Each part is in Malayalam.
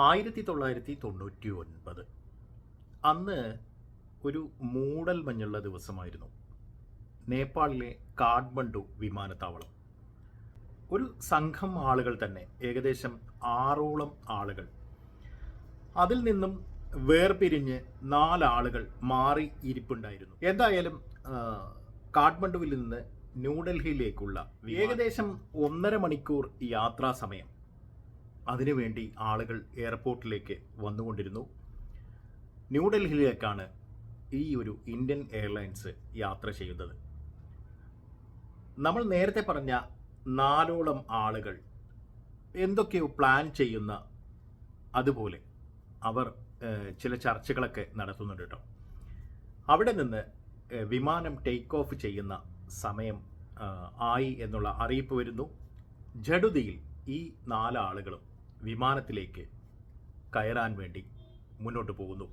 1999 അന്ന് ഒരു മൂടൽ മഞ്ഞുള്ള ദിവസമായിരുന്നു. നേപ്പാളിലെ കാഠ്മണ്ഡു വിമാനത്താവളം. ഒരു സംഘം ആളുകൾ തന്നെ, ഏകദേശം 6ഓളം ആളുകൾ. അതിൽ നിന്നും വേർപിരിഞ്ഞ് 4 ആളുകൾ മാറി ഇരിപ്പുണ്ടായിരുന്നു. എന്തായാലും കാഠ്മണ്ഡുവിൽ നിന്ന് ന്യൂഡൽഹിയിലേക്കുള്ള ഏകദേശം 1.5 മണിക്കൂർ യാത്രാ സമയം. അതിനുവേണ്ടി ആളുകൾ എയർപോർട്ടിലേക്ക് വന്നുകൊണ്ടിരുന്നു. ന്യൂഡൽഹിയിലേക്കാണ് ഈ ഒരു ഇന്ത്യൻ എയർലൈൻസ് യാത്ര ചെയ്യുന്നത്. നമ്മൾ നേരത്തെ പറഞ്ഞ 4ഓളം ആളുകൾ എന്തൊക്കെയോ പ്ലാൻ ചെയ്യുന്ന അതുപോലെ അവർ ചില ചർച്ചകളൊക്കെ നടത്തുന്നുണ്ട് കേട്ടോ. അവിടെ നിന്ന് വിമാനം ടേക്ക് ഓഫ് ചെയ്യുന്ന സമയം ആയി എന്നുള്ള അറിയിപ്പ് വരുന്നു. ജഡുതിയിൽ ഈ 4 ആളുകളും വിമാനത്തിലേക്ക് കയറാൻ വേണ്ടി മുന്നോട്ട് പോകുന്നു.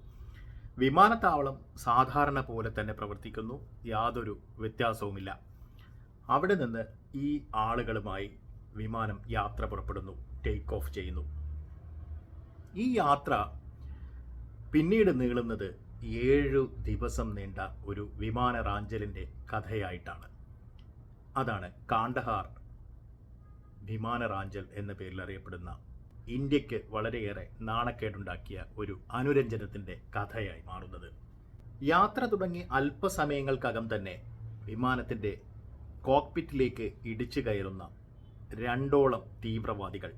വിമാനത്താവളം സാധാരണ പോലെ തന്നെ പ്രവർത്തിക്കുന്നു, യാതൊരു വ്യത്യാസവുമില്ല. അവിടെ നിന്ന് ഈ ആളുകളുമായി വിമാനം യാത്ര പുറപ്പെടുന്നു, ടേക്ക് ഓഫ് ചെയ്യുന്നു. ഈ യാത്ര പിന്നീട് നീളുന്നത് 7 ദിവസം നീണ്ട ഒരു വിമാന റാഞ്ചലിൻ്റെ കഥയായിട്ടാണ്. അതാണ് കാണ്ഡഹാർ വിമാന റാഞ്ചൽ എന്ന പേരിൽ അറിയപ്പെടുന്ന, ഇന്ത്യക്ക് വളരെയേറെ നാണക്കേടുണ്ടാക്കിയ ഒരു അനുരഞ്ജനത്തിൻ്റെ കഥയായി മാറുന്നത്. യാത്ര തുടങ്ങി അല്പസമയങ്ങൾക്കകം തന്നെ വിമാനത്തിൻ്റെ കോക്പിറ്റിലേക്ക് ഇടിച്ചു കയറുന്ന 2ഓളം തീവ്രവാദികൾ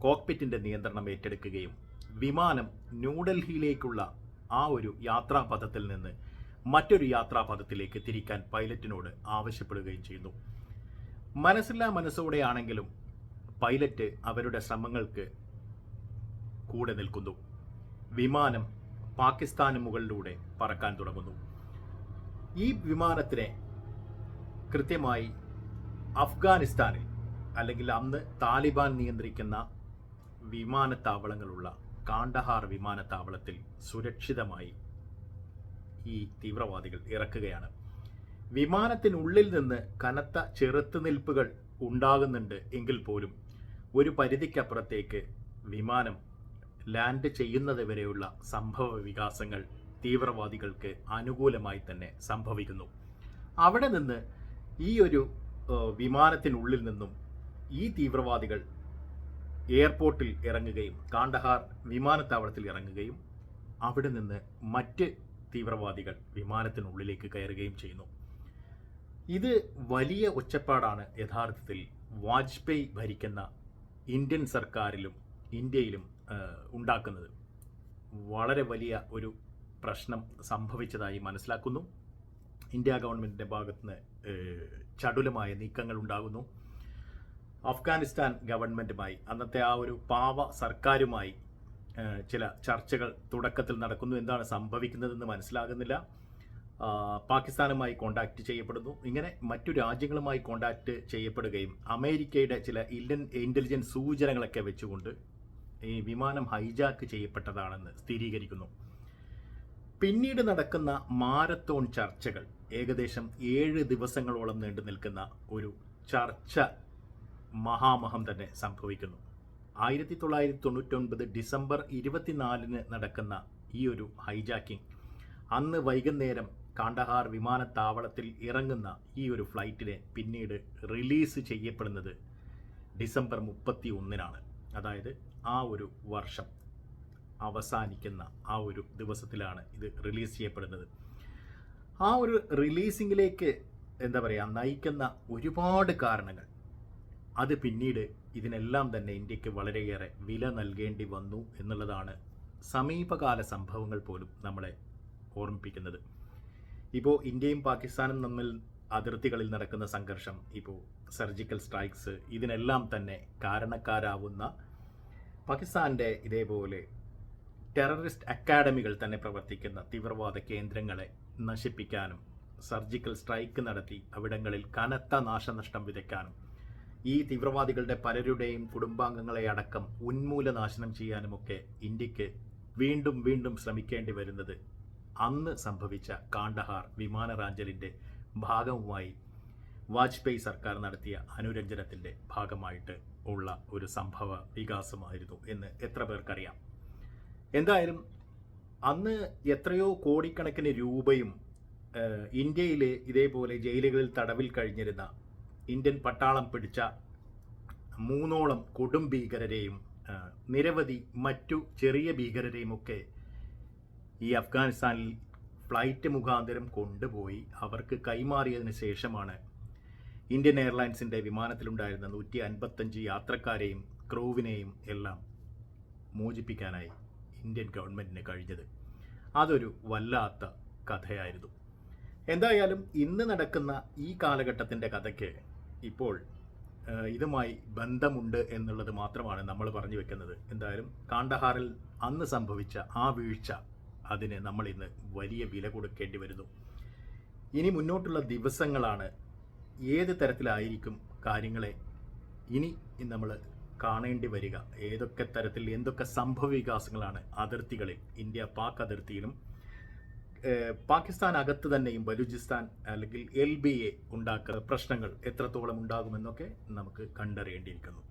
കോക്പിറ്റിൻ്റെ നിയന്ത്രണം ഏറ്റെടുക്കുകയും വിമാനം ന്യൂഡൽഹിയിലേക്കുള്ള ആ ഒരു യാത്രാപഥത്തിൽ നിന്ന് മറ്റൊരു യാത്രാപഥത്തിലേക്ക് തിരിക്കാൻ പൈലറ്റിനോട് ആവശ്യപ്പെടുകയും ചെയ്യുന്നു. മനസ്സില്ലാ മനസ്സോടെയാണെങ്കിലും പൈലറ്റ് അവരുടെ ശ്രമങ്ങൾക്ക് കൂടെ നിൽക്കുന്നു. വിമാനം പാകിസ്ഥാന് മുകളിലൂടെ പറക്കാൻ തുടങ്ങുന്നു. ഈ വിമാനത്തിനെ കൃത്യമായി അഫ്ഗാനിസ്ഥാനിൽ, അല്ലെങ്കിൽ അന്ന് താലിബാൻ നിയന്ത്രിക്കുന്ന വിമാനത്താവളങ്ങളുള്ള കാണ്ഡഹാർ വിമാനത്താവളത്തിൽ സുരക്ഷിതമായി ഈ തീവ്രവാദികൾ ഇറക്കുകയാണ്. വിമാനത്തിനുള്ളിൽ നിന്ന് കനത്ത ചെറുത്തുനിൽപ്പുകൾ ഉണ്ടാകുന്നുണ്ട് എങ്കിൽ പോലും ഒരു പരിധിക്കപ്പുറത്തേക്ക് വിമാനം ലാൻഡ് ചെയ്യുന്നത് വരെയുള്ള സംഭവ വികാസങ്ങൾ തീവ്രവാദികൾക്ക് അനുകൂലമായി തന്നെ സംഭവിക്കുന്നു. അവിടെ നിന്ന് ഈ ഒരു വിമാനത്തിനുള്ളിൽ നിന്നും ഈ തീവ്രവാദികൾ എയർപോർട്ടിൽ ഇറങ്ങുകയും കാണ്ഡഹാർ വിമാനത്താവളത്തിൽ ഇറങ്ങുകയും അവിടെ നിന്ന് മറ്റ് തീവ്രവാദികൾ വിമാനത്തിനുള്ളിലേക്ക് കയറുകയും ചെയ്യുന്നു. ഇത് വലിയ ഒച്ചപ്പാടാണ് യഥാർത്ഥത്തിൽ വാജ്പേയി ഭരിക്കുന്ന ഇന്ത്യൻ സർക്കാരിലും ഇന്ത്യയിലും ഉണ്ടാക്കുന്നത്. വളരെ വലിയ ഒരു പ്രശ്നം സംഭവിച്ചതായി മനസ്സിലാക്കുന്നു. ഇന്ത്യ ഗവൺമെൻറ്റിൻ്റെ ഭാഗത്തുനിന്ന് ചടുലമായ നീക്കങ്ങൾ ഉണ്ടാകുന്നു. അഫ്ഗാനിസ്ഥാൻ ഗവൺമെൻറ്റുമായി, അന്നത്തെ ആ ഒരു പാവ സർക്കാരുമായി ചില ചർച്ചകൾ തുടക്കത്തിൽ നടക്കുന്നു. എന്താണ് സംഭവിക്കുന്നതെന്ന് മനസ്സിലാകുന്നില്ല. പാകിസ്ഥാനുമായി കോണ്ടാക്ട് ചെയ്യപ്പെടുന്നു. ഇങ്ങനെ മറ്റു രാജ്യങ്ങളുമായി കോണ്ടാക്ട് ചെയ്യപ്പെടുകയും അമേരിക്കയുടെ ചില ഇൻ്റലിജൻസ് സൂചനകളൊക്കെ വെച്ചുകൊണ്ട് ഈ വിമാനം ഹൈജാക്ക് ചെയ്യപ്പെട്ടതാണെന്ന് സ്ഥിരീകരിക്കുന്നു. പിന്നീട് നടക്കുന്ന മാരത്തോൺ ചർച്ചകൾ, ഏകദേശം 7 ദിവസങ്ങളോളം നീണ്ടു നിൽക്കുന്ന ഒരു ചർച്ച മഹാമഹം തന്നെ സംഭവിക്കുന്നു. 1999 ഡിസംബർ 24 നടക്കുന്ന ഈ ഒരു ഹൈജാക്കിംഗ്, അന്ന് വൈകുന്നേരം കാണ്ഡഹാർ വിമാനത്താവളത്തിൽ ഇറങ്ങുന്ന ഈ ഒരു ഫ്ലൈറ്റിനെ പിന്നീട് റിലീസ് ചെയ്യപ്പെടുന്നത് ഡിസംബർ 31 അതായത് ആ ഒരു വർഷം അവസാനിക്കുന്ന ആ ഒരു ദിവസത്തിലാണ് ഇത് റിലീസ് ചെയ്യപ്പെടുന്നത്. ആ ഒരു റിലീസിങ്ങിലേക്ക് നയിക്കുന്ന ഒരുപാട് കാരണങ്ങൾ, അത് പിന്നീട് ഇതിനെല്ലാം തന്നെ ഇന്ത്യക്ക് വളരെയേറെ വില നൽകേണ്ടി വന്നു എന്നുള്ളതാണ് സമീപകാല സംഭവങ്ങൾ പോലും നമ്മളെ ഓർമ്മിപ്പിക്കുന്നത്. ഇപ്പോൾ ഇന്ത്യയും പാകിസ്ഥാനും തമ്മിൽ അതിർത്തികളിൽ നടക്കുന്ന സംഘർഷം, ഇപ്പോൾ സർജിക്കൽ സ്ട്രൈക്സ്, ഇതിനെല്ലാം തന്നെ കാരണക്കാരാവുന്ന പാകിസ്ഥാൻ്റെ ഇതേപോലെ ടെററിസ്റ്റ് അക്കാഡമികൾ തന്നെ പ്രവർത്തിക്കുന്ന തീവ്രവാദ കേന്ദ്രങ്ങളെ നശിപ്പിക്കാനും സർജിക്കൽ സ്ട്രൈക്ക് നടത്തി അവിടങ്ങളിൽ കനത്ത നാശനഷ്ടം വിതയ്ക്കാനും ഈ തീവ്രവാദികളുടെ പലരുടെയും കുടുംബാംഗങ്ങളെ അടക്കം ഉന്മൂലനാശനം ചെയ്യാനുമൊക്കെ ഇന്ത്യക്ക് വീണ്ടും വീണ്ടും ശ്രമിക്കേണ്ടി വരുന്നത് അന്ന് സംഭവിച്ച കാണ്ഡഹാർ വിമാന റാഞ്ചലിൻ്റെ ഭാഗവുമായി വാജ്പേയി സർക്കാർ നടത്തിയ അനുരഞ്ജനത്തിൻ്റെ ഭാഗമായിട്ട് ഉള്ള ഒരു സംഭവ വികാസമായിരുന്നു എന്ന് എത്ര പേർക്കറിയാം. എന്തായാലും അന്ന് എത്രയോ കോടിക്കണക്കിന് രൂപയും ഇന്ത്യയിലെ ഇതേപോലെ ജയിലുകളിൽ തടവിൽ കഴിഞ്ഞിരുന്ന ഇന്ത്യൻ പട്ടാളം പിടിച്ച 3ഓളം കൊടും ഭീകരരെയും നിരവധി മറ്റു ചെറിയ ഭീകരരെയുമൊക്കെ ഈ അഫ്ഗാനിസ്ഥാനിൽ ഫ്ലൈറ്റ് മുഖാന്തരം കൊണ്ടുപോയി അവർക്ക് കൈമാറിയതിന് ശേഷമാണ് ഇന്ത്യൻ എയർലൈൻസിൻ്റെ വിമാനത്തിലുണ്ടായിരുന്ന 155 യാത്രക്കാരെയും ക്രൂവിനെയും എല്ലാം മോചിപ്പിക്കാനായി ഇന്ത്യൻ ഗവൺമെൻറ്റിന് കഴിഞ്ഞത്. അതൊരു വല്ലാത്ത കഥയായിരുന്നു. എന്തായാലും ഇന്ന് നടക്കുന്ന ഈ കാലഘട്ടത്തിൻ്റെ കഥയ്ക്ക് ഇപ്പോൾ ഇതുമായി ബന്ധമുണ്ട് എന്നുള്ളത് മാത്രമാണ് നമ്മൾ പറഞ്ഞു വെക്കുന്നത്. എന്തായാലും കാണ്ഡഹാറിൽ അന്ന് സംഭവിച്ച ആ വീഴ്ച, അതിന് നമ്മൾ ഇന്ന് വലിയ വില കൊടുക്കേണ്ടി വരുന്നു. ഇനി മുന്നോട്ടുള്ള ദിവസങ്ങളാണ് ഏത് തരത്തിലായിരിക്കും കാര്യങ്ങളെ ഇനി നമ്മൾ കാണേണ്ടി വരിക, ഏതൊക്കെ തരത്തിൽ എന്തൊക്കെ സംഭവ വികാസങ്ങളാണ് അതിർത്തികളിൽ, ഇന്ത്യ പാക് അതിർത്തിയിലും പാകിസ്ഥാൻ അകത്ത് തന്നെയും ബലൂചിസ്ഥാൻ അല്ലെങ്കിൽ LBA ഉണ്ടാക്കുന്ന പ്രശ്നങ്ങൾ എത്രത്തോളം ഉണ്ടാകുമെന്നൊക്കെ നമുക്ക് കണ്ടറിയേണ്ടിയിരിക്കുന്നു.